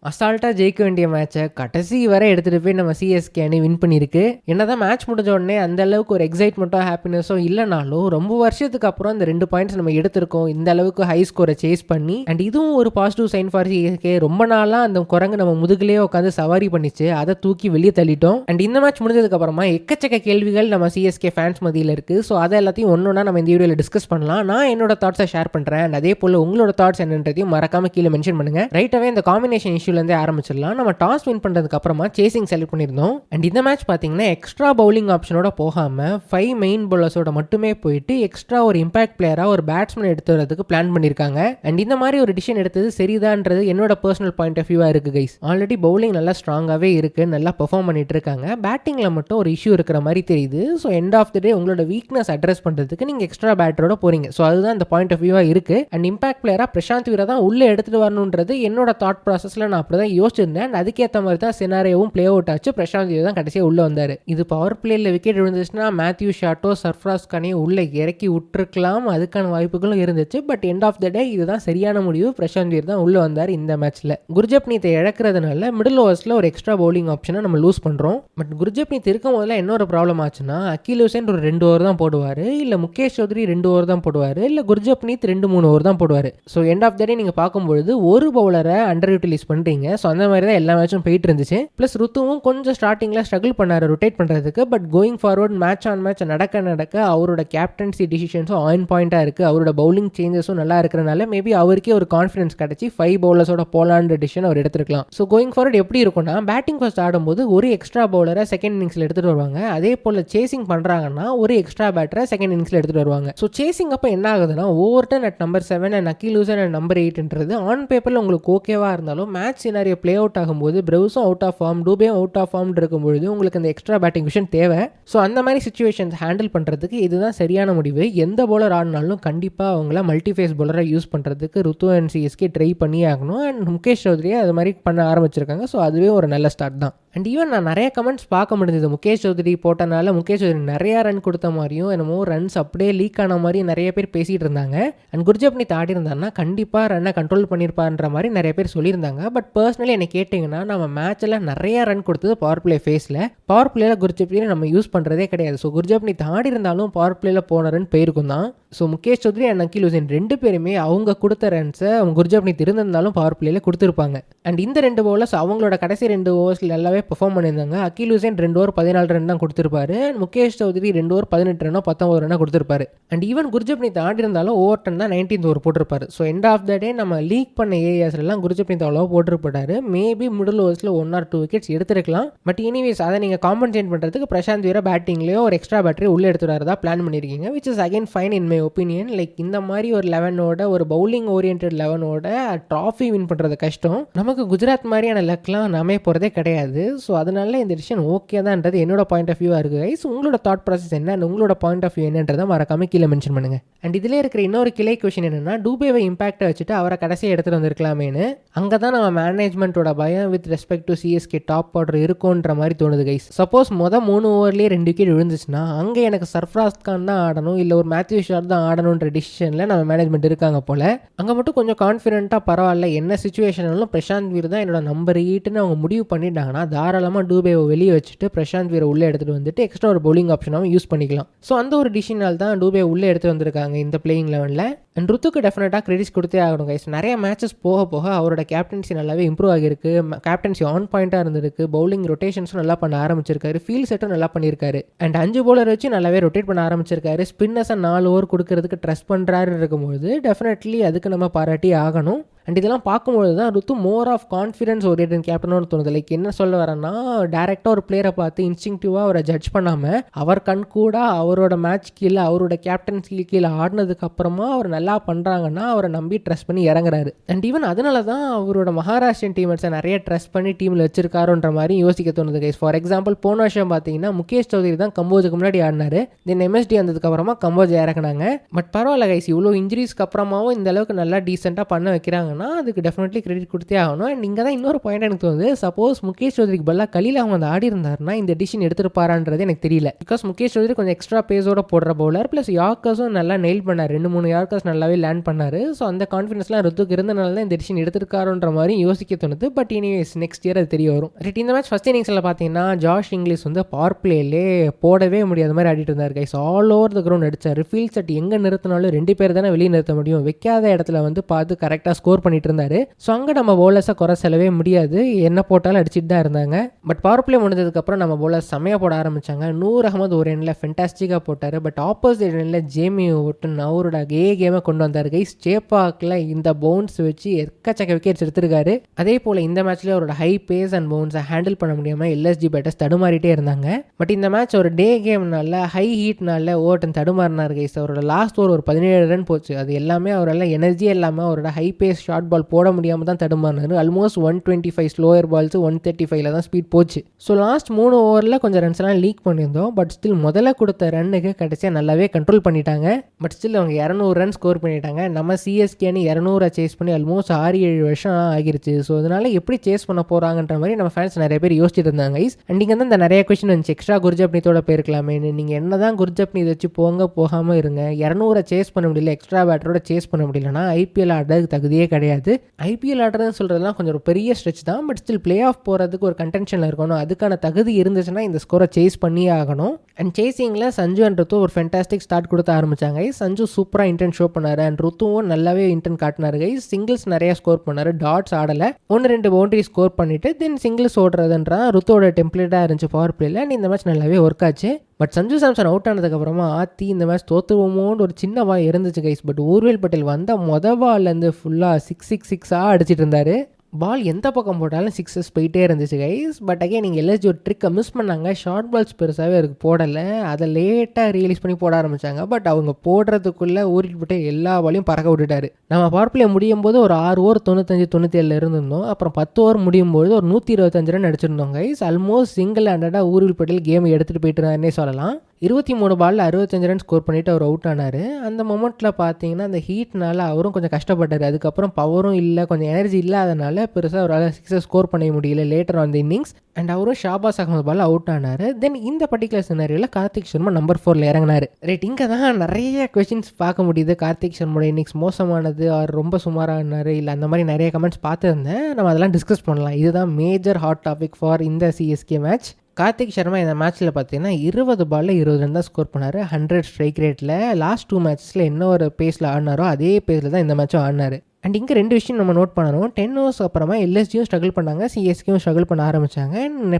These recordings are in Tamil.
அசால்ட்டாக ஜெயிக்க வேண்டிய மேட்சை கடைசி வரை எடுத்துகிட்டு போய் நம்ம சிஎஸ்கே அணி வின் பண்ணியிருக்கு. என்னதான் மேட்ச் முடிஞ்ச உடனே அந்த அளவுக்கு ஒரு எக்ஸைட்மெண்ட்டோ ஹாப்பினஸோ இல்லைனாலும் ரொம்ப வருஷத்துக்கு அப்புறம் இந்த 2 பாயிண்ட்ஸ் நம்ம எடுத்திருக்கோம் இந்த அளவுக்கு ஹை ஸ்கோரை சேஸ் பண்ணி. அண்ட் இதுவும் ஒரு பாசிட்டிவ் சைன் ஃபார் சிஎஸ்கே. ரொம்ப நாளாக அந்த குரங்கு நம்ம முதுகுலேயே உட்காந்து சவாரி பண்ணிச்சு, அதை தூக்கி வெளியே தள்ளிட்டோம். அண்ட் இந்த மேட்ச் முடிஞ்சதுக்கு அப்புறமா எக்கச்சக்க கேள்விகள் நம்ம சிஎஸ்கே ஃபேன்ஸ் மத்தியில் இருக்குது. ஸோ அதை எல்லாத்தையும் ஒன்றா நம்ம இந்த வீடியோவில் டிஸ்கஸ் பண்ணலாம். நான் என்னோட தாட்ஸை ஷேர் பண்ணுறேன். அண்ட் அதே போல் உங்களோட தாட்ஸ் என்னன்றதையும் மறக்காம கீழே மென்ஷன் பண்ணுங்க. ரைட்டாவே இந்த காம்பினேஷன் இஷ்யூலேருந்தே ஆரம்பிச்சிடலாம். நம்ம டாஸ் வின் பண்ணுறதுக்கு அப்புறமா சேசிங் செலக்ட் பண்ணியிருந்தோம். அண்ட் இந்த மேட்ச் பார்த்தீங்கன்னா எக்ஸ்ட்ரா பவுலிங் ஆப்ஷனோட போகாமல் 5 மெயின் பவுலர்ஸோட மட்டுமே போயிட்டு எக்ஸ்ட்ரா ஒரு இம்பாக்ட் பிளேயராக ஒரு பேட்ஸ்மேன் எடுத்து வரதுக்கு பிளான் பண்ணியிருக்காங்க. அண்ட் இந்த மாதிரி ஒரு டிசிஷன் எடுத்தது சரிதான்றது என்னோட பர்சனல் பாயிண்ட் ஆஃப் வியூவாக இருக்குது கைஸ். ஆல்ரெடி பவுலிங் நல்லா ஸ்ட்ராங்காகவே இருக்குது, நல்லா பெர்ஃபார்ம் பண்ணிட்டு இருக்காங்க. பேட்டிங்கில் மட்டும் ஒரு இஷ்யூ இருக்கிற மாதிரி தெரியுது. ஸோ எண்ட் ஆஃப் த டே உங்களோட வீக்னஸ் அட்ரஸ் பண்ணுறதுக்கு நீங்கள் எக்ஸ்ட்ரா பேட்டரோட போறீங்க. ஸோ அதுதான் இந்த பாயிண்ட் ஆஃப் வியூவாக இருக்குது. அண்ட் இம்பாக்ட் பிளேயராக பிரசாந்த் வீரா தான் உள்ளே எடுத்துகிட்டு வரணுன்றது என்னோட தாட் ப்ராசஸில் நான் அப்படி தான் யோசிச்சிருந்தேன். அண்ட் அதுக்கேற்ற மாதிரி தான் சினாரியோவும் பிளே அவுட் ஆச்சு. பிரசாந்த் வீரா தான் கடைசியாக உள்ளே வந்தார். இது பவர் பிளேயில் விக்கெட் விழுந்துச்சுன்னா மேத்யூ ஷாட்டோ சர்ஃப்ராஸ் கானையோ உள்ளே இறக்கி விட்டுருக்கலாம், அதுக்கான வாய்ப்புகளும் இருந்துச்சு. பட் எண்ட் ஆஃப் த டே இதுதான் சரியான முடிவு. பிரசாந்த் வீரா தான் உள்ளே வந்தார் இந்த மேட்ச்சில். குர்ஜப்னீத்தை இழக்கிறதுனால மிடில் ஓவர்ஸில் ஒரு எக்ஸ்ட்ரா பவுலிங் ஆப்ஷனை நம்ம லூஸ் பண்ணுறோம். பட் குர்ஜப்னீத் இருக்கும் போதில் என்ன ஒரு ப்ராப்ளம் ஆச்சுன்னா அகில் ஹுசைன் ஒரு 2 ஓவர் தான் போடுவார், இல்லை முகேஷ் சௌத்ரி 2 ஓவர் தான் போடுவார், இல்லை குர்ஜப்னீத் 2-3 ஓவர் தான் போடுவார். So end of the day நீங்கள் பார்க்கும்பொழுது ஒரு பவுலரை அண்டர் யூட்டிலைஸ் பண்ணுறீங்க. ஸோ அந்த மாதிரி தான் எல்லா மேட்சும் போயிட்டு இருந்துச்சு. ப்ளஸ் ருத்துவும் கொஞ்சம் ஸ்டார்டிங்கில் ஸ்ட்ரகிள் பண்ணார் ரொட்டேட் பண்ணுறதுக்கு. But going forward match on match நடக்க அவரோட கேப்டன்சி டிசிஷன்ஸும் ஆன் பாயிண்டாக இருக்குது. அவரோட பவுலிங் சேஞ்சஸும் நல்லா இருக்கிறனால மேபி அவருக்கே ஒரு கான்ஃபிடன்ஸ் கிடச்சி 5 பவுலர்ஸோட போலான்ற டிசிஷன் அவர் எடுத்துருக்கலாம். ஸோ கோயிங் ஃபார்வர்ட் எப்படி இருக்கும்னா பேட்டிங் ஃபர்ஸ்ட் ஆடும்போது ஒரு எக்ஸ்ட்ரா பவுலரை செகண்ட் இன்னிங்ஸில் எடுத்துகிட்டு வருவாங்க. அதே போல் சேசிங் பண்ணுறாங்கன்னா ஒரு எக்ஸ்ட்ரா பேட்டரை செகண்ட் இன்னிங்ஸில் எடுத்துகிட்டு வருவாங்க. ஸோ சேசிங் அப்போ என்ன ஆகுதுன்னா over done at number 7 and Akeal Hosein at number 8ன்றது ஆன் பேப்பரில் உங்களுக்கு ஓகேவா இருந்தாலும் மேட்ச் சினாரியோ பிளே அவுட் ஆகும்போது பிரவுஸும் அவுட் ஆஃப் ஃபார்ம், டூபேயும் அவுட் ஆஃப் ஃபார்ம் இருக்கும்பொழுது உங்களுக்கு அந்த எக்ஸ்ட்ரா பேட்டிங் விஷன் தேவை. ஸோ அந்த மாதிரி சிச்சுவேஷன்ஸ் ஹேண்டில் பண்ணுறதுக்கு இதுதான் சரியான முடிவு. எந்த பவுலர் ஆடினாலும் கண்டிப்பாக அவங்கள மல்டிஃபேஸ் பவுலரை யூஸ் பண்ணுறதுக்கு ருத்து அண்ட் சிஎஸ்கே ட்ரை பண்ணி ஆகணும். அண்ட் முகேஷ் சௌத்ரியை அது மாதிரி பண்ண ஆரம்பிச்சிருக்காங்க. ஸோ அதுவே ஒரு நல்ல ஸ்டார்ட் தான். அண்ட் ஈவன் நான் நிறைய கமெண்ட்ஸ் பார்க்க முடிஞ்சது. முகேஷ் சௌத்ரி போட்டனால முகேஷ் சௌத்ரி நிறையா ரன் கொடுத்த மாதிரியும் என்னமோ ரன்ஸ் அப்படியே லீக் ஆன மாதிரி நிறைய பேர் பேசிகிட்டு இருந்தாங்க. அண்ட் குர்ஜப்னீத் ஆடி இருந்தாருன்னா கண்டிப்பாக ரன்னை கண்ட்ரோல் பண்ணியிருப்பான்ற மாதிரி நிறைய பேர் சொல்லியிருந்தாங்க. பட் பர்சனலி என்னை கேட்டிங்கன்னா நம்ம மேட்சில் நிறைய ரன் கொடுத்தது பவர் பிளே ஃபேஸில். பவர் பிளேயில் குர்ஜப்னீத் நம்ம யூஸ் பண்ணுறதே கிடையாது. ஸோ குர்ஜப்னீத் ஆடி இருந்தாலும் பவர் பிளேயில் போன ரன் போயிருக்கும் தான். So Mukesh Chowdhury and Akeal Hussain 2 பேருமே அவங்க கொடுத்த ரன்ஸை அவங்க குர்ஜப்னீத் இருந்திருந்தாலும் பவர் பிளேயில் கொடுத்துருப்பாங்க. அண்ட் இந்த 2 பவுலர்ஸ் அவங்களோட கடைசி 2 ஓவர்ஸில் நல்லாவே பெர்ஃபார்ம் பண்ணியிருந்தாங்க. அகில் ஹுசைன் 2 ஓவர் 14 ரன் தான் கொடுத்துருப்பாரு. அண்ட் முகேஷ் சௌத்ரி 2 ஓவர் 18 ரன்னோ 19 ரன்னோ கொடுத்துருப்பாரு. அண்ட் ஈவன் குர்ஜப்னீத் ஆடி இருந்தாலும் ஓவர் டன் தான் 19th ஓவர் போட்டிருப்பாரு. So end of the day நம்ம லீக் பண்ண ஏரியாஸ்லாம் குர்ஜப்னீத் அவ்வளோ போட்டிருப்பாரு. மேபி மிடில் ஓவர்ஸில் 1 or 2 விக்கெட்ஸ் எடுத்துருக்கலாம். பட் எனிவேஸ் அதை நீங்கள் காம்பன்சேட் பண்ணுறதுக்கு பிரசாந்த் வீரா பேட்டிங்லேயோ ஒரு எக்ஸ்ட்ரா பேட்டரி உள்ளே எடுத்து வரதா பிளான் பண்ணியிருக்கீங்க. Which is again fine in my opinion. Like இந்த மாதிரி ஒரு 11ஓட ஒரு பவுலிங் ஓரியன்ட் 11ஓட ட்ராஃபி வின் பண்ணுறது கஷ்டம். நமக்கு குஜராத் மாதிரியான லக்லாம் நாமே போகிறதே கிடையாது. ஸோ அதனால இந்த டிசிஷன் ஓகே தான்ன்றது என்னோட பாயிண்ட் ஆஃப் வியூவாக இருக்குது கைஸ். உங்களோட தாட் ப்ராசஸ் என்ன, உங்களோட பாயிண்ட் ஆஃப் வியூ என்னன்றதை மறக்காம கீழே மென்ஷன் பண்ணுங்க. அண்ட் இதில் இருக்கிற இன்னொரு கிளை கொஷின் என்னன்னா டூபேவை இம்பாக்டை வச்சுட்டு அவரை கடைசியாக எடுத்துகிட்டு வந்திருக்கலாமேன்னு. அங்கே தான் நம்ம மேனேஜ்மெண்ட்டோட பயம் with respect to CSK top order இருக்குன்ற மாதிரி தோணுது கைஸ். சப்போஸ் 3 ஓவர்லேயே 2 விக்கெட் விழுந்துச்சுன்னா அங்கே எனக்கு சர்ஃப்ராஸ் கான் தான் ஆடணும், இல்லை ஒரு மேத்யூ ஷாட் தான் ஆடணுன்ற டிசிஷனில் நம்ம மேனேஜ்மெண்ட் இருக்காங்க போல. அங்கே மட்டும் கொஞ்சம் கான்ஃபிடென்ட்டாக பரவாயில்ல, என்ன சிச்சுவேஷனாலும் பிரசாந்த் வீர் தான் என்னோட நம்பர் 8ன்னு அவங்க முடிவு பண்ணிட்டாங்கன்னா தாராளமாக டூபேவை வெளியே வச்சுட்டு பிரசாந்த் வீரை உள்ளே எடுத்துகிட்டு வந்துட்டு எக்ஸ்ட்ரா ஒரு பவுலிங் ஆப்ஷனாகவும் யூஸ் பண்ணிக்கலாம். ஸோ அந்த ஒரு டிசிஷனால் தான் டூபே உள்ளே எடுத்து வந்திருக்காங்க இந்த பிளேயிங் லெவனில். அண்ட் ருத்துக்கு டெஃபினட்டாக கிரெடிட்ஸ் கொடுத்தே ஆகணும் கைஸ். நிறைய மேட்சஸ் போக போக அவரோட கேப்டன்சி நல்லாவே இம்ப்ரூவ் ஆகிருக்கு. கேப்டன்சி ஆன் பாயிண்டாக இருந்திருக்கு. பவுலிங் ரொட்டேஷன்ஸும் நல்லா பண்ண ஆரம்பிச்சிருக்காரு. ஃபீல்ட் செட்டும் நல்லா பண்ணியிருக்காரு. அண்ட் 5 பவுலர் வச்சு நல்லாவே ரொட்டேட் பண்ண ஆரம்பிச்சிருக்காரு. ஸ்பின்னர்ஸை 4 ஓவர் கொடுக்கறதுக்கு ட்ரஸ்ட் பண்ணுறாரு இருக்கும்போது டெஃபினெட்லி அதுக்கு நம்ம பாராட்டி ஆகணும். அண்ட் இதெல்லாம் பார்க்கும்போது தான் ருத்து மோர் ஆஃப் கான்ஃபிடன்ஸ் ஓரியன்ட் கேப்டனோட தோணுது. லைக் என்ன சொல்ல வரேன்னா டேரெக்டாக ஒரு பிளேயரை பார்த்து இன்ஸ்டிங்டிவாக அவரை ஜட்ஜ் பண்ணாமல் அவர் கண் கூட அவரோட மேட்ச் கீழே அவரோட கேப்டன்சி கீழே ஆடினதுக்கு அப்புறமா அவர் நல்லா பண்ணுறாங்கன்னா அவரை நம்பி ட்ரஸ்ட் பண்ணி இறங்குறாரு. அண்ட் ஈவன் அதனால தான் அவரோட மகாராஷ்டிரன் டீமர்ஸை நிறைய ட்ரஸ்ட் பண்ணி டீமில் வச்சிருக்காருன்ற மாதிரி யோசிக்க தோணுது கைஸ். ஃபார் எக்ஸாம்பிள் போன வருஷம் பார்த்தீங்கன்னா முகேஷ் சௌத்ரி தான் கம்போஜுக்கு முன்னாடி ஆடினாரு. தென் எம்எஸ்டி வந்ததுக்கப்புறமா கம்போஜ் இறக்குனாங்க. பட் பரவாயில்ல கைஸ், இவ்வளோ இன்ஜுரிஸ்க்கு அப்புறமாவும் இந்த அளவுக்கு நல்லா டீசெண்டாக பண்ண வைக்கிறாங்கன்னா பண்ணியிருக்காங்கன்னா அதுக்கு டெஃபினெட்லி கிரெடிட் கொடுத்தே ஆகணும். அண்ட் இங்கே தான் இன்னொரு பாயிண்ட் எனக்கு தோணுது, சப்போஸ் முகேஷ் சௌத்ரிக்கு பதிலாக கலீல் அகமது ஆடி இருந்தாருன்னா இந்த டிசிஷன் எடுத்திருப்பாரான்றது எனக்கு தெரியல. பிகாஸ் முகேஷ் சௌத்ரி கொஞ்சம் எக்ஸ்ட்ரா பேஸோட போடுற பவுலர், ப்ளஸ் யார்க்கர்ஸும் நல்லா நெயில் பண்ணார், 2-3 யார்க்கர்ஸ் நல்லாவே லேண்ட் பண்ணார். ஸோ அந்த கான்ஃபிடன்ஸ்லாம் ருத்துக்கு இருந்தனால தான் இந்த டிசிஷன் எடுத்திருக்காருன்ற மாதிரி யோசிக்க தோணுது. பட் எனிவேஸ் நெக்ஸ்ட் இயர் அது தெரிய வரும். ரைட், இந்த மேட்ச் ஃபர்ஸ்ட் இன்னிங்ஸில் பார்த்தீங்கன்னா ஜாஷ் இங்கிலீஷ் வந்து பவர் பிளேலே போடவே முடியாத மாதிரி ஆடிட்டு இருந்தார் guys. All over the ground அடிச்சார். ஃபீல்ட் செட் எங்கே நிறுத்தினாலும் 2 பேர் தானே வெளியே நிறுத்த முடியும், வைக்காத இடத்துல வந்து பார்த்து கரெக்டாக ஸ்கோர் பண்ணிட்டு இருந்தாரு. ஸோ அங்கே நம்ம பவுலர்ஸை குறை செல்லவே முடியாது, என்ன போட்டாலும் அடிச்சிட்டு தான் இருந்தாங்க. பட் பவர் பிளே முடிஞ்சதுக்கப்புறம் நம்ம பவுலர்ஸ் செம்மையாக போட ஆரம்பிச்சாங்க. நூர் அகமது ஒரு எண்ணில் ஃபென்டாஸ்டிக்காக போட்டார். பட் ஆப்போசிட் எண்ணில் ஜேமி ஓட்டன் அவரோட கேமை கொண்டு வந்தார் கைஸ். சேப்பாக்கில் இந்த பவுன்ஸ் வச்சு எக்கச்சக்க விக்கெட்ஸ் எடுத்திருக்காரு. அதே போல் இந்த மேட்ச்லேயே அவரோட ஹை பேஸ் அண்ட் பவுன்ஸை ஹேண்டில் பண்ண முடியாமல் எல்எஸ்ஜி பேட்டர்ஸ் தடுமாறிட்டே இருந்தாங்க. பட் இந்த மேட்ச் ஒரு டே கேம்னால ஹை ஹீட்னால ஓட்டன் தடுமாறினார் கைஸ். அவரோட லாஸ்ட் ஓவர் ஒரு 17 ரன் போச்சு. அது எல்லாமே அவரால் எனர்ஜியே இல்லாமல் அவரோட ஹை பேஸ் ஷார்ட் பால் போட முடியாமல் தான் தடுமாறினார். ஆல்மோஸ்ட் 125 ஸ்லோயர் பால்ஸ் 135 தான் ஸ்பீட் போச்சு. ஸோ லாஸ்ட் 3 ஓவரில் கொஞ்சம் ரன்ஸ்லாம் லீக் பண்ணியிருந்தோம். பட் ஸ்டில் முதல்ல கொடுத்த ரன்னுக்கு கடைசியாக நல்லாவே கண்ட்ரோல் பண்ணிட்டாங்க. பட் ஸ்டில் அவங்க 200 ரன் ஸ்கோர் பண்ணிட்டாங்க. நம்ம சிஎஸ்கேன்னு 200 சேஸ் பண்ணி ஆல்மோஸ்ட் 6-7 வருஷம் ஆகிருச்சு. ஸோ அதனால எப்படி சேஸ் பண்ண போகிறாங்கன்ற மாதிரி நம்ம ஃபேன்ஸ் நிறைய பேர் யோசிச்சுட்டு இருந்தாங்க கைஸ். அண்ட் இங்கே தான் இந்த நிறைய கொஸ்டின் வந்துச்சு, எக்ஸ்ட்ரா குர்ஜப்னீத்தோட போயிருக்கலாமே, நீங்கள் என்ன தான் குர்ஜப்னீத் வச்சு போகாமல் இருங்க, 200 சேஸ் பண்ண முடியல, எக்ஸ்ட்ரா பேட்டரோட சேஸ் பண்ண முடியலன்னா ஐபிஎல் ஆடுறதுக்கு தகுதியே கிடையாது. ஐபிஎல் ஆடுறதுன்னு சொல்கிறதுலாம் கொஞ்சம் ஒரு பெரிய ஸ்ட்ரெச் தான். பட் ஸ்டில் பிளே ஆஃப் போகிறதுக்கு ஒரு கண்டென்ஷனில் இருக்கணும். அதுக்கான தகுதி இருந்துச்சுன்னா இந்த ஸ்கோரை சேஸ் பண்ணியே ஆகணும். அண்ட் சேசிங்கில் சஞ்சு அண்ட் ருத்து ஒரு ஃபென்டாஸ்டிக் ஸ்டார்ட் கொடுத்த ஆரம்பிச்சாங்க. சஞ்சு சூப்பராக இன்டென்ட் ஷோ பண்ணார். அண்ட் ருத்துவும் நல்லாவே இன்டென்ட் காட்டினார் கைஸ். சிங்கிள்ஸ் நிறையா ஸ்கோர் பண்ணார், டாட்ஸ் ஆடலை, 1-2 பவுண்டரி ஸ்கோர் பண்ணிவிட்டு தென் சிங்கிள்ஸ் ஓடுறதுன்றா ருத்தோட டெம்ப்ளேட்டாக இருந்துச்சு பவர் பிளேல. அண்ட் இந்த மேட்ச் நல்லாவே ஒர்க் ஆச்சு. பட் சஞ்சு சாம்சன் அவுட் ஆனதுக்கப்புறமா இந்த மேட்ச் தோத்துவோமோன்னு ஒரு சின்ன வாய் இருந்துச்சு கைஸ். பட் ஊர்வேல் பட்டேல் வந்த பால்லேருந்து ஃபுல்லாக 6 அடிச்சிட்டு இருந்தார். பால் எந்த பக்கம் போட்டாலும் 6 போயிட்டே இருந்துச்சு கைஸ். பட் அகைன் நீங்கள் எல்எஸ்ஜி ஒரு ட்ரிக்கை மிஸ் பண்ணாங்க. ஷார்ட் பால்ஸ் பெருசாகவே அதுக்கு போடலை, அதை லேட்டாக ரியலைஸ் பண்ணி போட ஆரம்பித்தாங்க. பட் அவங்க போடுறதுக்குள்ளே ஊறிட்டு போட்டு எல்லா பாலையும் பறக்க விட்டுட்டாரு. நம்ம பவர் பிளே முடியும் போது ஒரு 6 ஓவர் 95-97 இருந்திருந்தோம். அப்புறம் 10 ஓவர் முடியும் போது ஒரு 125 ரன் அடிச்சிருந்தோம் கைஸ். ஆல்மோஸ்ட் சிங்கிள் ஹேண்டடாக ஊர்வில் பட்டேல் கேம் எடுத்துகிட்டு போயிட்டு இருந்தாருன்னே சொல்லலாம். 23 பாலில் 65 ரன் ஸ்கோர் பண்ணிவிட்டு அவர் அவுட் ஆனார். அந்த மொமெண்ட்டில் பார்த்தீங்கன்னா அந்த ஹீட்னால அவரும் கொஞ்சம் கஷ்டப்பட்டார். அதுக்கப்புறம் பவரும் இல்லை, கொஞ்சம் எனர்ஜி இல்லாதனால பெருசாக அவரால் 6 ஸ்கோர் பண்ண முடியல later on the innings. And அவரும் ஷாபாஸ் அகமது பால் அவுட் ஆனார். தென் இந்த பர்டிகுலர் சினாரியோவில் கார்த்திக் சர்மா நம்பர் 4 இறங்கினார். ரைட், இங்கே தான் நிறைய கொஸ்டின்ஸ் பார்க்க முடியுது. கார்த்திக் சர்மாவோட இன்னிங்ஸ் மோசமானது, அவர் ரொம்ப சுமாரானார், இல்லை அந்த மாதிரி நிறைய கமெண்ட்ஸ் பார்த்துருந்தேன். நம்ம அதெல்லாம் டிஸ்கஸ் பண்ணலாம். இதுதான் மேஜர் ஹாட் டாபிக் ஃபார் இந்த சிஎஸ்கே மேட்ச். கார்த்திக் சர்மா இந்த மேட்ச்சில் பார்த்தீங்கன்னா 20 பாலில் 20 ரன் தான் ஸ்கோர் பண்ணார், 100 ஸ்ட்ரைக் ரேட்டில். லாஸ்ட் 2 மேட்ச்சில் என்ன ஒரு பேஸில் ஆடினாரோ அதே பேஸில் தான் இந்த மேட்சும் ஆடினார். அண்ட் இங்கே 2 விஷயம் நம்ம நோட் பண்ணணும். 10 ஓவர்ஸ் அப்புறமா எல்எஸ்ஜியும் ஸ்ட்ரகிள் பண்ணாங்க, சிஎஸ்கேயும் ஸ்ட்ரகிள் பண்ண ஆரம்பித்தாங்க.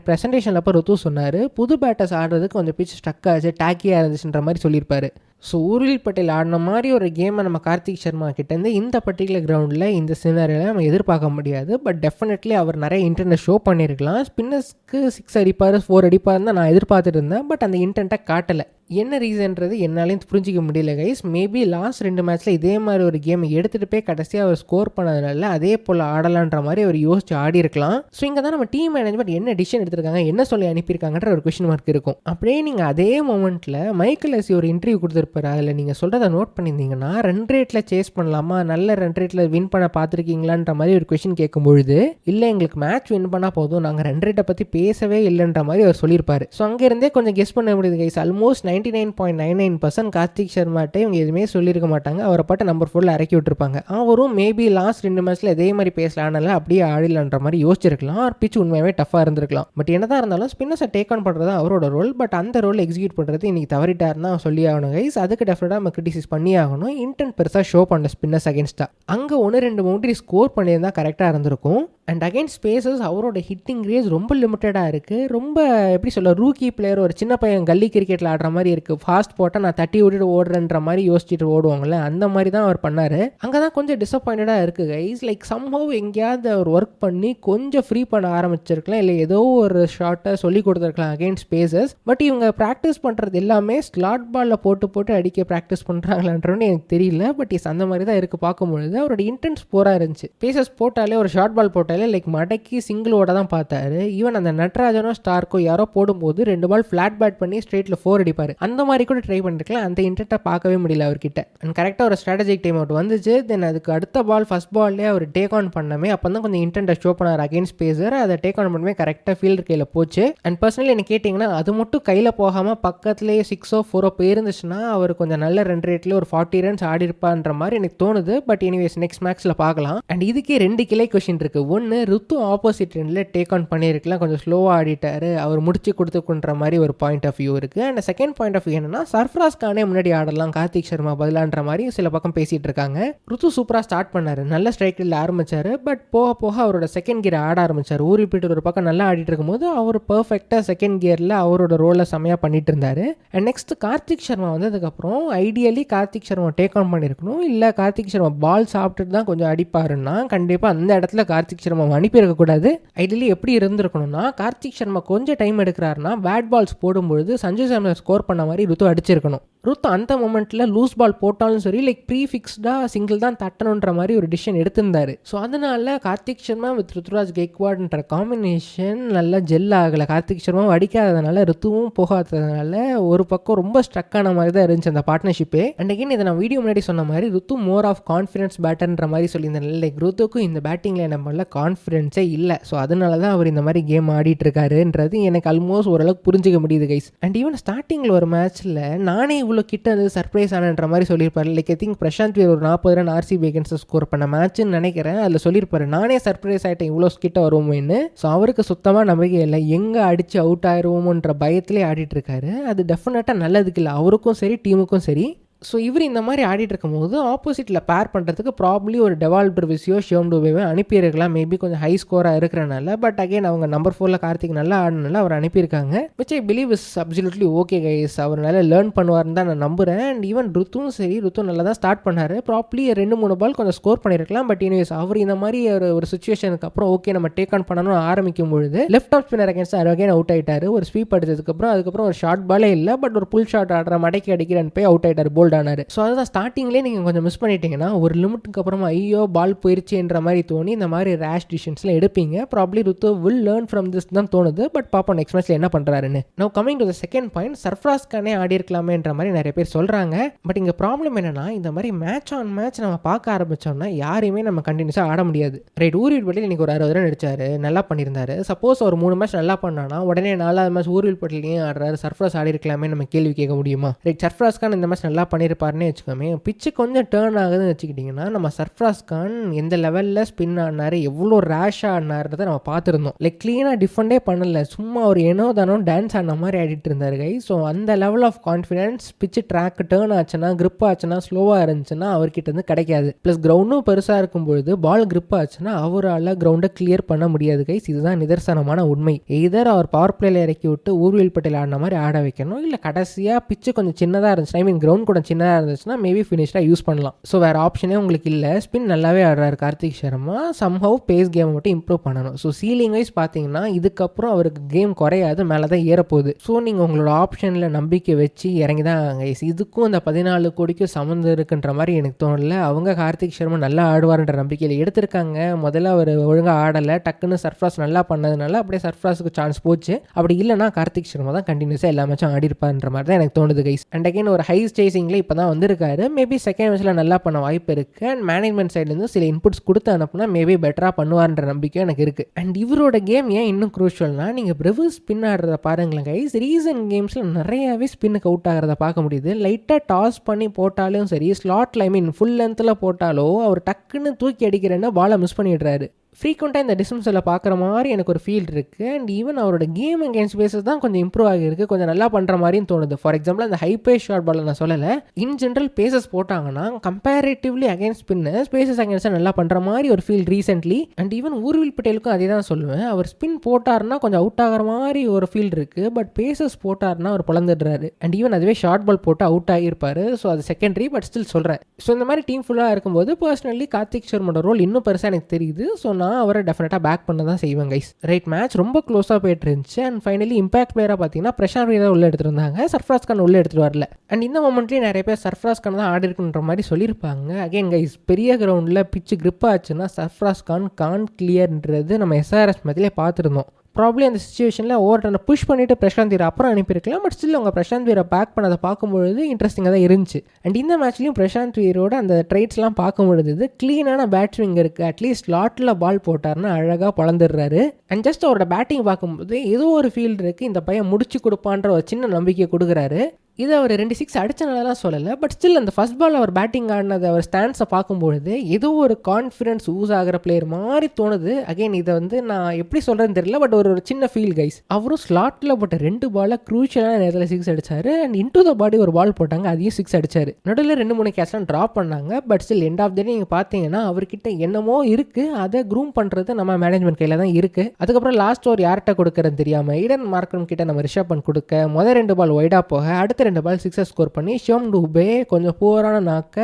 ப்ரெசன்டேஷனில் அப்போ ருத்து சொன்னார், புது பேட்டர்ஸ் ஆடுறதுக்கு கொஞ்சம் பிச் ஸ்டக் ஆச்சு, டாக்கியாக இருந்துச்சுன்ற மாதிரி சொல்லியிருப்பார். ஸோ ஊர்வில் பட்டேல் ஆடின மாதிரி ஒரு கேமை நம்ம கார்த்திக் சர்மா கிட்டேருந்து இந்த பர்டிகுலர் கிரவுண்டில் இந்த சினாரியில் நம்ம எதிர்பார்க்க முடியாது. பட் டெஃபினெட்லி அவர் நிறைய இன்டென்ட்டை ஷோ பண்ணியிருக்கலாம். ஸ்பின்னர்ஸ்க்கு 6 அடிப்பார், 4 அடிப்பார் தான் நான் எதிர்பார்த்துட்டு இருந்தேன். பட் அந்த இன்டென்ட்டை காட்டலை. என்ன ரீசன்றது என்னாலையும் புரிஞ்சிக்க முடியல கைஸ். மேபி லாஸ்ட் 2 மேட்ச்சில் இதே மாதிரி ஒரு கேமை எடுத்துகிட்டு போய் கடைசியாக அவர் ஸ்கோர் பண்ணதுனால அதே போல் ஆடலான்ற மாதிரி அவர் யோசிச்சு ஆடி இருக்கலாம். ஸோ இங்கே தான் நம்ம டீம் மேனேஜ்மெண்ட் என்ன டிசிஷன் எடுத்திருக்காங்க, என்ன சொல்லி அனுப்பியிருக்காங்கன்ற ஒரு கொஸ்டின் மார்க் இருக்கும். அப்படியே நீங்கள் அதே மொமெண்ட்டில் மைக்கேல் ஹசி ஒரு இன்டர்வியூ கொடுத்துருப்பாரு. அதில் நீங்கள் சொல்கிறத நோட் பண்ணியிருந்தீங்கன்னா ரன் ரேட்டில் சேஸ் பண்ணலாமா, நல்ல ரன் ரேட்டில் வின் பண்ண பார்த்துருக்கீங்களான்ற மாதிரி ஒரு கொஸ்டின் கேட்கும்பொழுது, இல்லை எங்களுக்கு மேட்ச் வின் பண்ணால் போதும், நாங்கள் ரன் ரேட்டை பற்றி பேசவே இல்லைன்ற மாதிரி அவர் சொல்லியிருப்பார். ஸோ அங்கேருந்தே கொஞ்சம் கெஸ் பண்ண முடியுது கைஸ். ஆல்மோஸ்ட் 99.99% கார்த்திக் சர்மாட்டே இவங்க எதுவுமே சொல்லியிருக்க மாட்டாங்க. அவரை பாட்டு நம்பர் 4 இறக்கி விட்டுருப்பாங்க. அவரும் மேபி லாஸ்ட் 2 மேட்ச்சில் இதே மாதிரி பேசலானால அப்படியே ஆடிடலான்ற மாதிரி யோசிச்சிருக்கலாம். ஒரு பிச் உண்மையாகவே டஃபாக இருந்திருக்கலாம். பட் என்னதான் இருந்தாலும் ஸ்பின்னர்ஸை டேக் ஆன் பண்ணுறது அவரோட ரோல். பட் அந்த ரோல் எக்ஸிக்யூட் பண்ணுறது இன்றைக்கி தவறிட்டாருன்னா சொல்லி ஆகணும் கைஸ். அதுக்கு டெஃபினட்டாக நம்ம கிரிட்டிசைஸ் பண்ணி ஆகணும். இன்டென்ட் பெருசாக ஷோ பண்ண ஸ்பின்னர்ஸ் அகேன்ஸ்டாக அங்கே 1-2 பவுண்டரி ஸ்கோர் பண்ணியிருந்தால் கரெக்டாக இருந்திருக்கும். அண்ட் அகைன் ஸ்பேசஸ் அவரோட ஹிட்டிங் ரேஸ் ரொம்ப லிமிட்டடாக இருக்குது. ரொம்ப எப்படி சொல்ல, ரூக்கி பிளேயர், ஒரு சின்ன பையன் கல்லி கிரிக்கெட்டில் ஆடுற மாதிரி இருக்குது. ஃபாஸ்ட் போட்டால் நான் தட்டி விட்டுட்டு ஓடுறேன்ற மாதிரி யோசிச்சுட்டு ஓடுவாங்கள்ல, அந்த மாதிரி தான் அவர் பண்ணார். அங்கே தான் கொஞ்சம் டிசப்பாயிண்டடாக இருக்குது கைஸ். லைக் சம்ஹவ் எங்கேயாவது அவர் ஒர்க் பண்ணி கொஞ்சம் ஃப்ரீ பண்ண ஆரம்பிச்சிருக்கலாம், இல்லை ஏதோ ஒரு ஷார்ட்டை சொல்லி கொடுத்துருக்கலாம் அகைன் ஸ்பேசஸ். பட் இவங்க ப்ராக்டிஸ் பண்ணுறது எல்லாமே ஸ்லாட் பாலில் போட்டு அடிக்க ப்ராக்டிஸ் பண்ணுறாங்களான்றன்னு எனக்கு தெரியல. பட் அந்த மாதிரி தான் இருக்குது பார்க்கும்பொழுது. அவரோட இன்டென்ஸ் போராக இருந்துச்சு. பேசஸ் போட்டாலே ஒரு ஷார்ட் பால் போட்டாலே பண்ணல, லைக் மடக்கி சிங்கிளோட தான் பார்த்தாரு. ஈவன் அந்த நட்ராஜனோ ஸ்டார்க்கோ யாரோ போடும்போது 2 பால் ஃபிளாட் பேட் பண்ணி ஸ்ட்ரெயிட்டில் 4 அடிப்பார். அந்த மாதிரி கூட ட்ரை பண்ணிருக்கலாம். அந்த இன்டென்ட்டை பார்க்கவே முடியல அவர்கிட்ட. அண்ட் கரெக்டாக ஒரு ஸ்ட்ராட்டஜிக் டைம் அவுட் வந்துச்சு. தென் அதுக்கு அடுத்த பால் ஃபர்ஸ்ட் பால்லேயே அவர் டேக் ஆன் பண்ணமே, அப்போ தான் கொஞ்சம் இன்டென்ட்டை ஷோ பண்ணார் அகேன்ஸ்ட் பேசர். அதை டேக் ஆன் பண்ணவே கரெக்டாக ஃபீல்டர் கையில் போச்சு. அண்ட் பர்சனலி என்ன கேட்டிங்கன்னா அது மட்டும் கையில் போகாமல் பக்கத்துலேயே 6 4 போயிருந்துச்சுன்னா அவர் கொஞ்சம் நல்ல ரன் ரேட்லேயே ஒரு 40 ரன்ஸ் ஆடி இருப்பான்ற மாதிரி எனக்கு தோணுது. பட் எனிவேஸ் நெக்ஸ்ட் மேட்ச்சில் பார்க்கலாம். அண்ட் இதுக்கே 2 கிளை கொஷின் இருக்குது. ஒன்று, ருத்து ஆப்போசிட் எண்டில் டேக் ஆன் பண்ணியிருக்கலாம், கொஞ்சம் ஸ்லோவாக ஆடிட்டாரு, அவர் முடிச்சு கொடுத்துக்குன்ற மாதிரி ஒரு பாயிண்ட் ஆஃப் வியூ இருக்குது. And second point of view என்னன்னா, சர்ஃப்ராஸ் கானே முன்னாடி ஆடலாம் கார்த்திக் சர்மா பதிலான்ற மாதிரி சில பக்கம் பேசிகிட்டு இருக்காங்க. ருத்து சூப்பராக ஸ்டார்ட் பண்ணார், நல்ல ஸ்ட்ரைக்கில் ஆரம்பித்தார். பட் போக போக அவரோட செகண்ட் கியர் ஆட ஆரம்பித்தார். ஊறி போய்ட்டு ஒரு பக்கம் நல்லா ஆடிட்டு இருக்கும்போது அவர் பர்ஃபெக்டாக செகண்ட் கியரில் அவரோட ரோலை செமையாக பண்ணிட்டு இருந்தார். அண்ட் நெக்ஸ்ட் கார்த்திக் சர்மா வந்ததுக்கப்புறம் ideally Karthik Sharma take on பண்ணியிருக்கணும். இல்லை கார்த்திக் சர்மா பால் சாப்பிட்டுட்டு தான் கொஞ்சம் அடிப்பாருன்னா கண்டிப்பாக அந்த இடத்துல கார்த்திக் சர்மா அனுப்பியிருக்கக்கூடாது. ஐடியலி எப்படி இருந்திருக்கணும்னா, கார்த்திக் சர்மா கொஞ்சம் டைம் எடுக்கிறாருன்னா பேட் பால்ஸ் போடும்பொழுது சஞ்சு சாம்சன் ஸ்கோர் பண்ண மாதிரி ருத்து அடிச்சிருக்கணும். ருத்து அந்த மொமெண்ட்டில் லூஸ் பால் போட்டாலும் சரி, லைக் ப்ரீஃபிக்ஸ்டாக சிங்கிள் தான் தட்டணுன்ற மாதிரி ஒரு டிசிஷன் எடுத்திருந்தாரு. ஸோ அதனால கார்த்திக் சர்மா வித் ருத்துராஜ் கெய்க்வாட்ன்ற காம்பினேஷன் நல்லா ஜெல் ஆகலை. கார்த்திக் சர்மாவும் அடிக்காததுனால ருத்துவும் போகாததுனால ஒரு பக்கம் ரொம்ப ஸ்ட்ரக் ஆன மாதிரி தான் இருந்துச்சு அந்த பார்ட்னர்ஷிப்பே. அண்ட் அகைன் இதை நான் வீடியோ முன்னாடி சொன்ன மாதிரி ருத்து மோர் ஆஃப் கான்ஃபிடன்ஸ் பேட்டர்ன்ற மாதிரி சொல்லியிருந்தேன். லைக் ருத்துக்கும் இந்த பேட்டிங்கில் என்ன பண்ணல கான்ஃபிடன்ஸே இல்லை. ஸோ அதனால தான் அவர் இந்த மாதிரி கேம் ஆடிட்டு இருக்காருன்றது எனக்கு ஆல்மோஸ்ட் ஓரளவுக்கு புரிஞ்சிக்க முடியுது கைஸ். அண்ட் ஈவன் ஸ்டார்டிங்கில் ஒரு மேட்ச்சில் நானே இவ்வளோ கிட்ட வந்து சர்ப்ரைஸ் ஆனன்ற மாதிரி சொல்லியிருப்பாரு. Like I think Prashant Veer ஒரு 40 ரன் ஆர்சிபி அகேன்ஸ்ட் ஸ்கோர் பண்ண மேட்ச்னு நினைக்கிறேன். அதில் சொல்லியிருப்பாரு நானே சர்ப்ரைஸ் ஆகிட்டேன் இவ்வளோ கிட்ட வருவோமேன்னு. ஸோ அவருக்கு சுத்தமாக நம்பிக்கை இல்லை, எங்கே அடித்து அவுட் ஆயிடுவோமோன்ற பயத்திலே ஆடிட்டு இருக்காரு. அது டெஃபினட்டாக நல்லதுக்கு இல்லை அவருக்கும் சரி டீமுக்கும் சரி. ஸோ இவர் இந்த மாதிரி ஆடிட்டு இருக்கும்போது ஆப்போசிட்டில் பேர் பண்ணுறதுக்கு ப்ராப்ளி ஒரு டெவால்டர் விசியோ ஷிவம் டூபேவே அனுப்பியிருக்கலாம், மேபி கொஞ்சம் ஹை ஸ்கோராக இருக்கிறனால. பட் அகைன் அவங்க நம்பர் 4 கார்த்திக் நல்லா ஆடினால அவர் அனுப்பியிருக்காங்க. Which I believe is absolutely okay guys. அவர் நல்லா லேர்ன் பண்ணுவார்னு தான் நான் நம்புகிறேன். அண்ட் ஈவன் ருத்துவும் சரி, ருத்து நல்லா தான் ஸ்டார்ட் பண்ணார். ப்ராப்ளி 2-3 பால் கொஞ்சம் ஸ்கோர் பண்ணியிருக்கலாம். பட் இனிவேஸ் அவர் இந்த மாதிரி ஒரு சுச்சுவேஷனுக்கு அப்புறம் ஓகே நம்ம டேக் ஆன் பண்ணணும்னு ஆரம்பிக்கும் பொழுது left off spinner against again out ஆயிட்டார். ஒரு ஸ்வீப் அதுக்கப்புறம் ஒரு ஷார்ட் பாலே இல்லை, பட் ஒரு புல் ஷாட் ஆடுற மடக்கி அடிக்கிறன்னு போய் அவுட் ஆயிட்டார், போல்ட் ஆனார். ஸோ அதுதான் ஸ்டார்டிங்லேயே நீங்கள் கொஞ்சம் மிஸ் பண்ணிட்டீங்கன்னா ஒரு லிமிட்டுக்கு அப்புறமா ஐயோ பால் போயிருச்சுன்ற மாதிரி தோணி இந்த மாதிரி ரேஷ் டிசிஷன்ஸ்லாம் எடுப்பீங்க. ப்ராப்ளி ருத்து வில் லேர்ன் ஃப்ரம் திஸ் தான் தோணுது. பட் பாப்போம் நெக்ஸ்ட் மேட்ச்சில் என்ன பண்ணுறாருன்னு. Now coming to the second point, Sarfaraz கானே ஆடி இருக்கலாமேன்ற மாதிரி நிறைய பேர் சொல்கிறாங்க. பட் இங்கே ப்ராப்ளம் என்னன்னா, இந்த மாதிரி மேட்ச் ஆன் மேட்ச் நம்ம பார்க்க ஆரம்பித்தோம்னா யாரையுமே நம்ம கண்டினியூஸாக ஆட முடியாது. ரைட், ஊர்வில் பட்டியல் இன்றைக்கி ஒரு 60 ரன் அடிச்சாரு, நல்லா பண்ணியிருந்தாரு. சப்போஸ் ஒரு 3 மேட்ச் நல்லா பண்ணானா உடனே 4வது மேட்ச் ஊர்வில் பட்டியலையும் ஆடுறாரு, சர்ஃப்ராஸ் ஆடி இருக்கலாமே நம்ம கேள்வி கேட்க முடியுமா? ரைட், சர்ஃப்ராஸ் கான் இந்த மேட்ச் நல்லா பண்ணியிருப்பாருன்னு வச்சுக்கோமே. பிச்சு கொஞ்சம் டேர்ன் ஆகுதுன்னு வச்சுக்கிட்டிங்கன்னா நம்ம சர்ஃப்ராஸ் கான் எந்த லெவலில் ஸ்பின் ஆடினார், எவ்வளோ ரேஷாக ஆடினார்ன்றதை நம்ம பார்த்துருந்தோம். லைக் க்ளீனாக டிஃபெண்டே பண்ணலை, சும்மா ஒரு ஏனோ தானோ டான்ஸ் ஆடின மாதிரி ஆடிட்டு இருந்தார் கை. ஸோ அந்த லெவல் ஆஃப் கான்ஃபிடன்ஸ் பிச்சு ட்ராக் டேர்ன் ஆச்சுன்னா, கிரிப் ஆச்சுன்னா, ஸ்லோவாக இருந்துச்சுன்னா அவர்கிட்ட இருந்து கிடைக்காது. ப்ளஸ் கிரவுண்டும் பெருசாக இருக்கும்பொழுது பால் கிரிப் ஆச்சுன்னா அவரால் கிரவுண்டை கிளியர் பண்ண முடியாது கைஸ். இதுதான் நிதர்சனமான உண்மை. எதர் அவர் பவர் பிளேல இறக்கி விட்டு ஊர்வில் பட்டேல் ஆடின மாதிரி ஆட வைக்கணும், இல்லை கடைசியாக பிச்சு கொஞ்சம் சின்னதாக இருந்துச்சு, ஐ மீன் கிரவுண்ட் கூட சின்னதாக இருந்துச்சுன்னா மேபி ஃபினிஷ்டாக யூஸ் பண்ணலாம். ஸோ வேறு ஆப்ஷனே உங்களுக்கு இல்லை. ஸ்பின் நல்லாவே ஆடுறாரு Karthik Sharma, somehow pace game மட்டும் இம்ப்ரூவ் பண்ணணும். ஸோ சீலிங் வைஸ் பார்த்தீங்கன்னா இதுக்கப்புறம் அவருக்கு கேம் குறையாது, மேலே தான் ஏறப்போகுது. ஸோ நீங்கள் உங்களோட ஆப்ஷனில் நம்பிக்கை வச்சு இறங்கி தான் கைஸ். இதுக்கும் இந்த 14 கோடிக்கும் சம்மந்தம் இருக்குன்ற மாதிரி எனக்கு தோணல. அவங்க கார்த்திக் சர்மா நல்லா ஆடுவார்ன்ற நம்பிக்கையில் எடுத்திருக்காங்க. முதல்ல அவர் ஒழுங்காக ஆடலை, டக்குன்னு சர்ஃப்ராஸ் நல்லா பண்ணதுனால அப்படியே சர்ஃப்ராஸுக்கு சான்ஸ் போச்சு. அப்படி இல்லைனா கார்த்திக் சர்மா தான் கண்டினியூஸாக எல்லா மேட்சும் ஆடி இருப்பார்ன்ற மாதிரி தான் எனக்கு தோணுது கைஸ். அண்ட் அகைன் ஒரு ஹை ஸ்டேசிங்கில் இப்போ தான் வந்திருக்காரு. மேபி செகண்ட் மேட்ச்சில் நல்லா பண்ண வாய்ப்பு இருக்குது. அண்ட் மேனேஜ்மெண்ட் சைட்லேருந்து சில இன்புட்ஸ் கொடுத்து அனுப்புனா மேபி பெட்டராக பண்ணுவார்ன்ற நம்பிக்கை எனக்கு இருக்குது. அண்ட் இவரோட கேம் ஏன் இன்னும் க்ரூஷியல்னா, நீங்கள் பிரபு ஸ்பின் ஆடுறத பாருங்களேன் கைஸ். ரீசன்ட் கேம்ஸில் நிறையாவே ஸ்பின்னுக்கு அவுட் ஆகிறத பார்க்க முடியுது. லைட்டாக டாஸ் பண்ணி போட்டாலும் சரி, ஸ்லாட்டில் ஐ மீன் ஃபுல் லென்த்தில் போட்டாலோ அவர் டக்குன்னு தூக்கி அடிக்கிறேன்னு பாலை மிஸ் பண்ணிடுறாரு. ஃப்ரீக்வெண்ட்டாக இந்த டிஸ்டன்ஸில் பார்க்குற மாதிரி எனக்கு ஒரு ஃபீல் இருக்குது. அண்ட் ஈவன் அவரோட கேம் அகேன்ஸ்ட் பேஸஸ் தான் கொஞ்சம் இம்ப்ரூவ் ஆகிருக்கு, கொஞ்சம் நல்லா பண்ணுற மாதிரியும் தோணுது. ஃபார் எக்ஸாம்பிள் அந்த ஹை பேஸ் ஷார்ட் பால் நான் சொல்லலை, இன் ஜென்ரல் பேசஸ் போட்டாங்கன்னா கம்பேரிட்டிவ்லி அகேன்ஸ்ட் ஸ்பின்னர்ஸ் பேசஸ் அகேன்ஸ்டாக நல்லா பண்ணுற மாதிரி ஒரு feel recently. And even Urvil பட்டேலுக்கும் அதே தான் சொல்லுவேன். அவர் ஸ்பின் போட்டார்னா கொஞ்சம் அவுட் ஆகிற மாதிரி ஒரு ஃபீல் இருக்குது, பட் பேசஸ் போட்டார்னா அவர் பிளந்துடுறாரு. அண்ட் ஈவன் அதுவே ஷார்ட் பால் போட்டு அவுட் ஆகியிருப்பார். ஸோ அது செகண்டரி, பட் ஸ்டில் சொல்கிறேன். ஸோ இந்த மாதிரி டீம் ஃபுல்லாக இருக்கும்போது பர்சனலி கார்த்திக் சர்மாவோட ரோல் இன்னும் பெருசாக எனக்கு தெரியுது. ஸோ நான் அவரை டெஃபினட்டாக பேக் பண்ண தான் செய்வேன் கைஸ். ரைட், மேட்ச் ரொம்ப க்ளோஸாக போயிட்டு இருந்துச்சு. அண்ட் ஃபைனலி இம்பாக்ட் பிளேயராக பார்த்தீங்கன்னா பிரசாந்த் வீரா உள்ளே எடுத்துருந்தாங்க, சர்ஃப்ராஸ் கான் உள்ளே எடுத்துகிட்டு வரல. அண்ட் இந்த மொமெண்ட்லேயே நிறைய பேர் சர்ஃப்ராஸ் கான் தான் ஆடி இருக்குன்ற மாதிரி சொல்லியிருப்பாங்க. அகைன் கைஸ், பெரிய கிரவுண்டில் பிச்சு கிரிப் ஆச்சுன்னா சர்ஃப்ராஸ் கான் கிளியர்ன்றது நம்ம எஸ்ஆர்எஸ் மேட்ச்லேயே பார்த்துருந்தோம். ப்ராப்ளி அந்த சிச்சுவேஷனில் ஓவர் டர்னை புஷ் பண்ணிவிட்டு பிரசாந்த் வீரா அப்புறம் அனுப்பியிருக்கலாம். பட் ஸ்டில் அவங்க பிரசாந்த் வீரா பேக் பண்ணதை பார்க்கும்பொழுது இன்ட்ரெஸ்டிங்காக தான் இருந்துச்சு. அண்ட் இந்த மேட்ச்லையும் பிரசாந்த் வீரோட அந்த ட்ரைட்ஸ்லாம் பார்க்க முடியுது. க்ளீனான பேட்ஸ்விங் இருக்குது, அட்லீஸ்ட் ஸ்லாட்டில் பால் போட்டார்னா அழகாக பொழந்துடுறாரு. அண்ட் ஜஸ்ட் அவரோட பேட்டிங் பார்க்கும்போது ஏதோ ஒரு ஃபீல்டு இருக்குது, இந்த பையன் முடிச்சு கொடுப்பான்ற ஒரு சின்ன நம்பிக்கை கொடுக்குறாரு. இது அவர் 2 6 அடிச்சனாலலாம் சொல்லலை. பட் ஸ்டில் அந்த ஃபர்ஸ்ட் பால் அவர் பேட்டிங் ஆடினது அவர் ஸ்டாண்ட்ஸை பார்க்கும்பொழுது ஏதோ ஒரு கான்ஃபிடன்ஸ் யூஸ் ஆகிற பிளேயர் மாதிரி தோணுது. அகைன் இதை நான் எப்படி சொல்கிறேன்னு தெரியல, பட் ஒரு சின்ன ஃபீல் கைஸ். அவரும் ஸ்லாட்டில் போட்ட 2 பாலை க்ரூஷியலான நேரத்தில் 6 அடிச்சாரு. அண்ட் இன்டு த பாடி ஒரு பால் போட்டாங்க, அதையும் 6 அடிச்சாரு. நடுவில் 2-3 கேட்ச்லாம் ட்ராப் பண்ணாங்க. But still end of the day நீங்கள் பார்த்தீங்கன்னா அவர்கிட்ட என்னமோ இருக்குது, அதை க்ரூம் பண்ணுறது நம்ம மேனேஜ்மெண்ட் கையில் தான் இருக்குது. அதுக்கப்புறம் லாஸ்ட் ஓவர் யார்கிட்ட கொடுக்குறன்னு தெரியாமல் ஈடன் மார்க்கரம் கிட்ட நம்ம ரிஷப் பண்ட் கொடுக்க முதல் 2 பால் ஒய்டாக போக அடுத்த 2 பால் 6 ஸ்கோர் பண்ணி ஷிவம் டூபே கொஞ்சம் புவரான நாக்க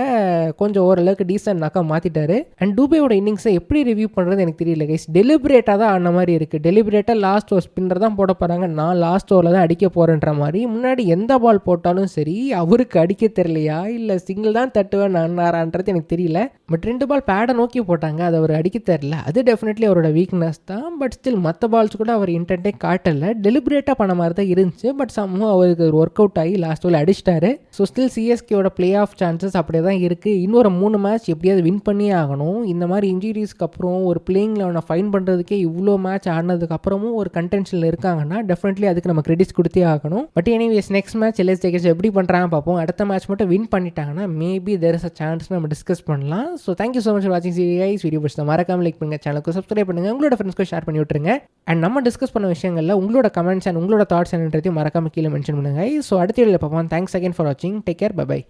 கொஞ்சம் ஓரளவுக்கு டீசன்ட் நாக்கா மாற்றிட்டாரு. அண்ட் டூபேயோட இன்னிங்ஸை எப்படி ரிவ்யூ பண்ணுறது எனக்கு தெரியல கைஸ். டெலிபரேட்டாக தான் ஆன மாதிரி இருக்குது. டெலிபரேட்டாக லாஸ்ட் ஓவர் ஸ்பின்னர் தான் போட போகிறாங்க, நான் லாஸ்ட் ஓவரில் தான் அடிக்க போகிறேன்ற மாதிரி. முன்னாடி எந்த பால் போட்டாலும் சரி அவருக்கு அடிக்க தெரியலையா இல்லை சிங்கிள் தான் தட்டுவேன் நான்றான்றது எனக்கு தெரியல. பட் 2 பால் பேடை நோக்கி போட்டாங்க, அது அவர் அடிக்க தெரியல. அது டெஃபினெட்லி அவரோட வீக்னஸ் தான். பட் ஸ்டில் மற்ற பால்ஸ் கூட அவர் இன்டென்ட்டே காட்டலை, டெலிபரேட்டாக பண்ண மாதிரி தான் இருந்துச்சு. பட் சம்மும் அவருக்கு ஒர்க் அவுட் ஆகி லாஸ்ட் ஓவர் அடிச்சிட்டாரு. ஸோ ஸ்டில் சிஎஸ்கேயோட பிளே ஆஃப் சான்சஸ் அப்படியே தான் இருக்குது. இன்னொரு 3 மேட்ச் எப்படியாவது வின் பண்ணியே ஆகணும். இந்த மாதிரி இன்ஜுரிஸ்க்கு அப்புறம் ஒரு பிளேயிங் லெவனை ஃபைன் பண்ணுறதுக்கே இவ்வளோ மேட்ச் ஆடினதுக்கு அப்புறமும் ஒரு கண்டென்ஷனில் இருக்காங்கன்னா டெஃபினெட்லி அதுக்கு நம்ம கிரெடிட்ஸ் கொடுத்தே ஆகணும். பட் எனிவேஸ் நெக்ஸ்ட் மேட்ச் எல்எஸ் ஜெகேஷ் எப்படி பண்ணுறாங்க பார்ப்போம். அடுத்த மேட்ச் மட்டும் வின் பண்ணிட்டாங்கன்னா maybe there is a chance நம்ம டிஸ்கஸ் பண்ணலாம். So thank you so much for வாட்சிங் சீரிஸ் வீடியோ பிடிச்சா மறக்காம லைக் பண்ணுங்கள், சேனலுக்கு சப்ஸ்கிரைப் பண்ணுங்கள், உங்களோட ஃப்ரெண்ட்ஸ்க்கு ஷேர் பண்ணி விட்டுருங்க. அண்ட் நம்ம டிஸ்கஸ் பண்ண விஷயங்களில் உங்களோட கமெண்ட்ஸ் அண்ட் உங்களோட தாட்ஸ் என்னன்றதையும் மறக்காம கீழே மென்ஷன் பண்ணுங்கள். ஸோ அடுத்த வீடியோவில் பார்ப்போம். தேங்க்ஸ் அகைன் ஃபார் வாட்சிங். Take care, bye by.